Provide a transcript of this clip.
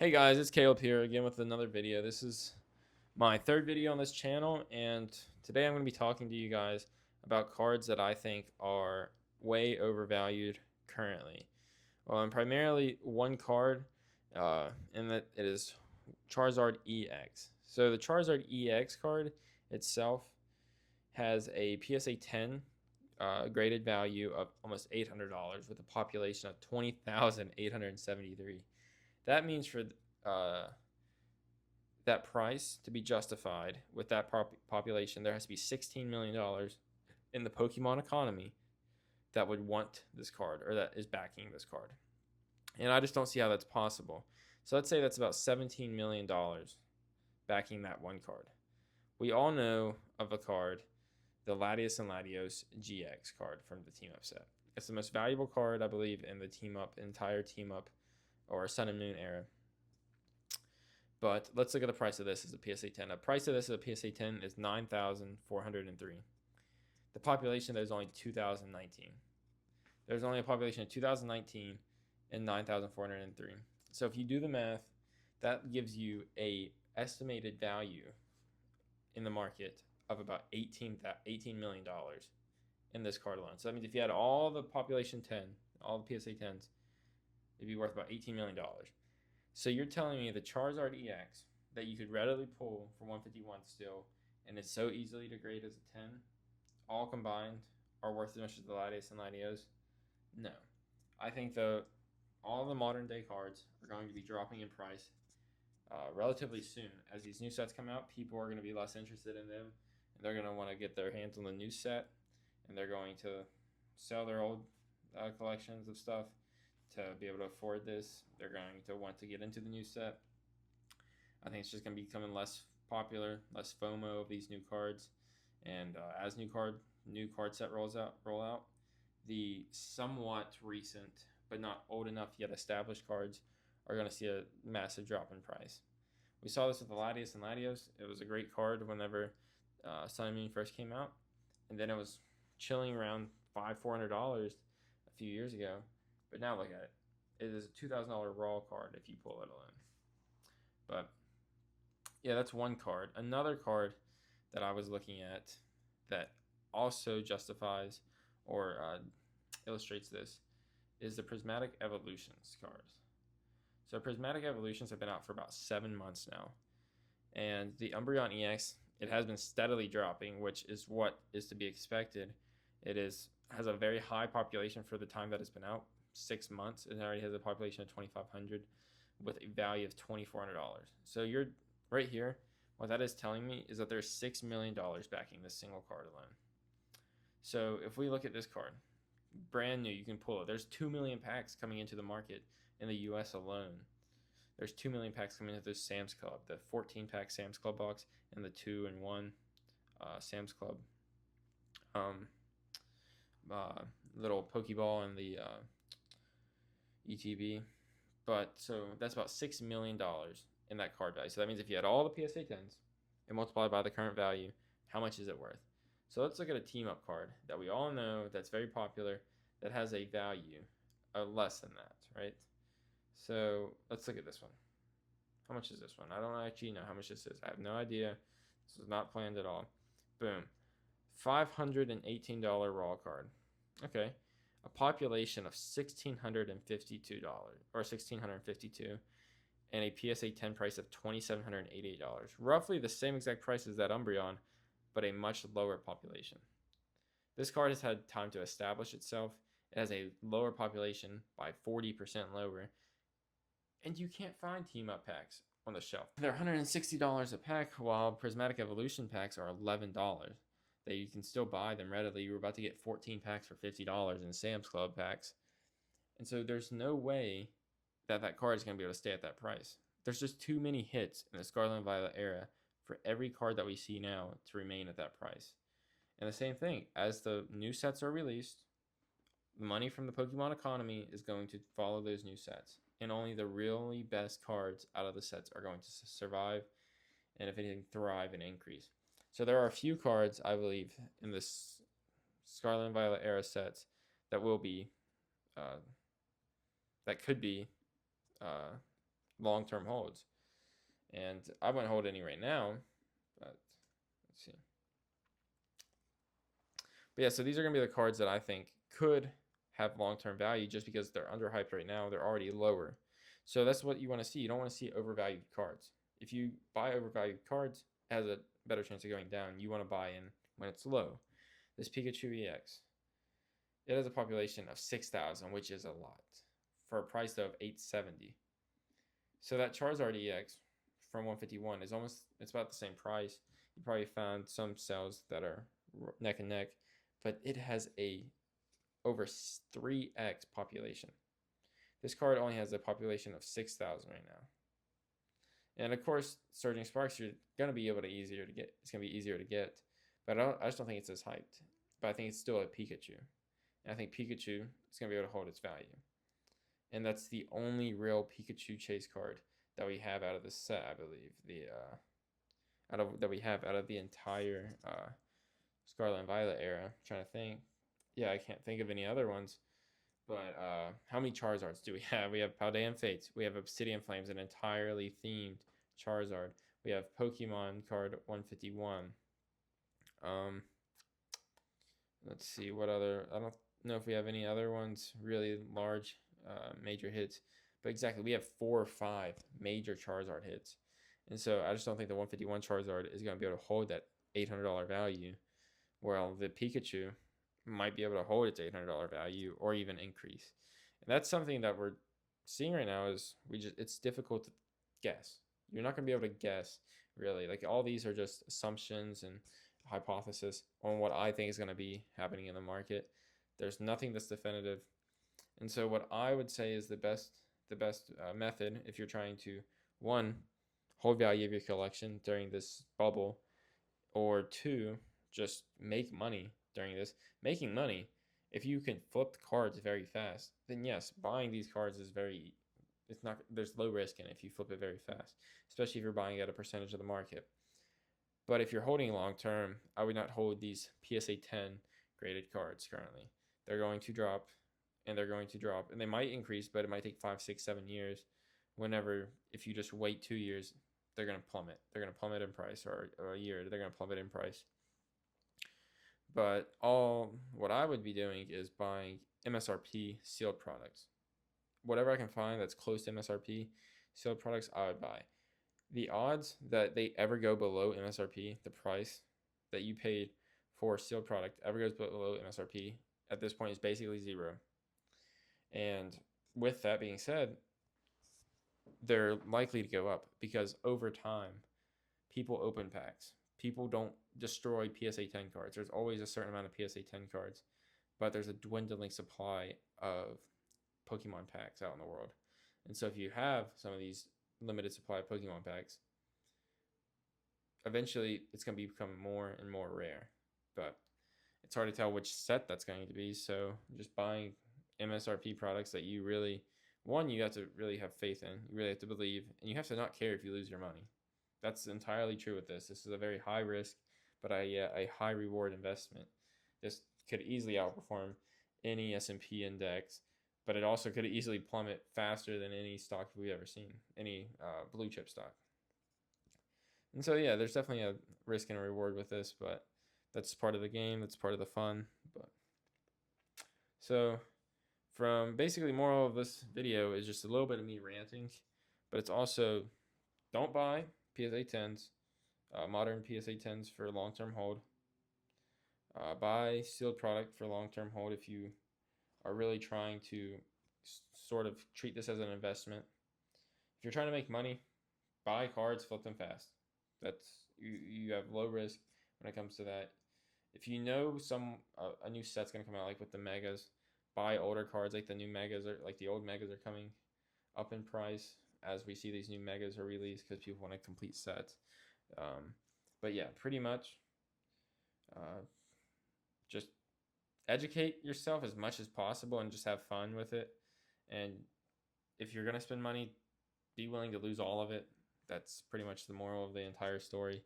Hey guys, it's Caleb here again with another video. This is my third video on this channel, and today I'm going to be talking to you guys about cards that I think are way overvalued currently. And primarily one card, and that it is Charizard EX. So the Charizard EX card itself has a PSA 10 graded value of almost $800 with a population of 20,873. That means for uh, that price to be justified with that population, there has to be $16 million in the Pokemon economy that would want this card or that is backing this card. And I just don't see how that's possible. So let's say that's about $17 million backing that one card. We all know of a card, the Latios and Latios GX card from the Team Up set. It's the most valuable card, I believe, in the entire Team Up or Sun and Moon era. But let's look at the price of this as a PSA 10. The price of this as a PSA 10 is 9,403. The population there is only 2019. There's only a population of 2019 and 9,403. So if you do the math, that gives you a estimated value in the market of about $18 million in this card alone. So that means if you had all the population 10, all the PSA 10s, it'd be worth about $18 million. So you're telling me the Charizard EX that you could readily pull for 151 still, and it's so easily to grade as a 10, all combined are worth as much as the Latios and Latios? No. I think all the modern day cards are going to be dropping in price relatively soon. As these new sets come out, people are going to be less interested in them, and they're going to want to get their hands on the new set, and they're going to sell their old collections of stuff to be able to afford this. They're going to want to get into the new set. I think it's just going to be becoming less popular, less FOMO of these new cards. And as new card set roll out, the somewhat recent but not old enough yet established cards are going to see a massive drop in price. We saw this with the Latios and Latios. It was a great card whenever Sun and Moon first came out, and then it was chilling around $400 a few years ago. But now look at it. It is a $2,000 raw card if you pull it alone. But yeah, that's one card. Another card that I was looking at that also justifies or illustrates this is the Prismatic Evolutions cards. So Prismatic Evolutions have been out for about 7 months now. And the Umbreon EX, it has been steadily dropping, which is what is to be expected. It has a very high population for the time that it's been out. 6 months, it already has a population of 2,500 with a value of $2,400. So you're right here. What that is telling me is that there's $6 million backing this single card alone. So if we look at this card, brand new, you can pull it. There's 2 million packs coming into the market in the US alone. There's 2 million packs coming into this Sam's Club, the 14-pack Sam's Club box and the 2-in-1 Sam's Club little Pokeball and the ETB. But so that's about $6 million in that card value. So that means if you had all the PSA 10s and multiply by the current value, how much is it worth? So let's look at a team up card that we all know that's very popular that has a value of less than that, right? So let's look at this one. How much is this one? I don't actually know how much this is. I have no idea. This was not planned at all. Boom. $518 raw card. Okay. A population of $1,652 or $1,652 and a PSA 10 price of $2,788. Roughly the same exact price as that Umbreon, but a much lower population. This card has had time to establish itself. It has a lower population by 40% lower. And you can't find team up packs on the shelf. They're $160 a pack, while Prismatic Evolution packs are $11. That you can still buy them readily. You're about to get 14 packs for $50 in Sam's Club packs. And so there's no way that card is going to be able to stay at that price. There's just too many hits in the Scarlet and Violet era for every card that we see now to remain at that price. And the same thing, as the new sets are released, the money from the Pokemon economy is going to follow those new sets. And only the really best cards out of the sets are going to survive and, if anything, thrive and increase. So there are a few cards, I believe, in this Scarlet and Violet era sets that will be, that could be long-term holds. And I wouldn't hold any right now, but let's see. But yeah, so these are going to be the cards that I think could have long-term value just because they're underhyped right now. They're already lower. So that's what you want to see. You don't want to see overvalued cards. If you buy overvalued cards, it has a better chance of going down. You want to buy in when it's low. This Pikachu EX, it has a population of 6,000, which is a lot for a price of 870. So that Charizard EX from 151 is it's about the same price. You probably found some cells that are neck and neck, but it has a over 3x population. This card only has a population of 6,000 right now. And of course, Surging Sparks, you're gonna be able to easier to get. It's gonna be easier to get, but I just don't think it's as hyped. But I think it's still a Pikachu, and I think Pikachu is gonna be able to hold its value. And that's the only real Pikachu chase card that we have out of the set, I believe. That we have out of the entire Scarlet and Violet era. I'm trying to think. Yeah, I can't think of any other ones. But how many Charizards do we have? We have Paldean Fates. We have Obsidian Flames, an entirely themed Charizard. We have Pokemon card 151. Let's see what other. I don't know if we have any other ones really large major hits, but exactly we have 4 or 5 major Charizard hits, and so I just don't think the 151 Charizard is going to be able to hold that $800 value. Well, the Pikachu might be able to hold its $800 value or even increase. And that's something that we're seeing right now is it's difficult to guess. You're not going to be able to guess really. Like all these are just assumptions and hypothesis on what I think is going to be happening in the market. There's nothing that's definitive. And so what I would say is the best method if you're trying to, one, hold value of your collection during this bubble, or two, just make money during this. Making money, if you can flip the cards very fast, then yes, buying these cards is there's low risk in it if you flip it very fast, especially if you're buying at a percentage of the market. But if you're holding long term, I would not hold these PSA 10 graded cards currently. They're going to drop, and they might increase, but it might take 5, 6, 7 years. If you just wait 2 years, they're going to plummet. They're going to plummet in price, or a year, they're going to plummet in price. But what I would be doing is buying MSRP sealed products. Whatever I can find that's close to MSRP sealed products, I would buy. The odds that they ever go below MSRP, the price that you paid for a sealed product ever goes below MSRP at this point is basically 0. And with that being said, they're likely to go up because over time, people open packs. People don't destroy PSA 10 cards. There's always a certain amount of PSA 10 cards, but there's a dwindling supply of Pokemon packs out in the world. And so if you have some of these limited supply of Pokemon packs, eventually it's going to become more and more rare. But it's hard to tell which set that's going to be. So just buying MSRP products that you really, you have to really have faith in. You really have to believe, and you have to not care if you lose your money. That's entirely true with this. This is a very high risk, but a high reward investment. This could easily outperform any S&P index, but it also could easily plummet faster than any stock we've ever seen, any blue chip stock. And so yeah, there's definitely a risk and a reward with this, but that's part of the game. That's part of the fun. But so from basically moral of this video is just a little bit of me ranting, but it's also don't buy PSA 10s, modern PSA 10s for long-term hold. Buy sealed product for long-term hold if you are really trying to sort of treat this as an investment. If you're trying to make money, buy cards, flip them fast. You have low risk when it comes to that. If you know a new set's gonna come out, like with the megas, buy older cards like the new megas, or like the old megas are coming up in price as we see these new megas are released because people want a complete set. But yeah, pretty much just educate yourself as much as possible and just have fun with it. And if you're going to spend money, be willing to lose all of it. That's pretty much the moral of the entire story.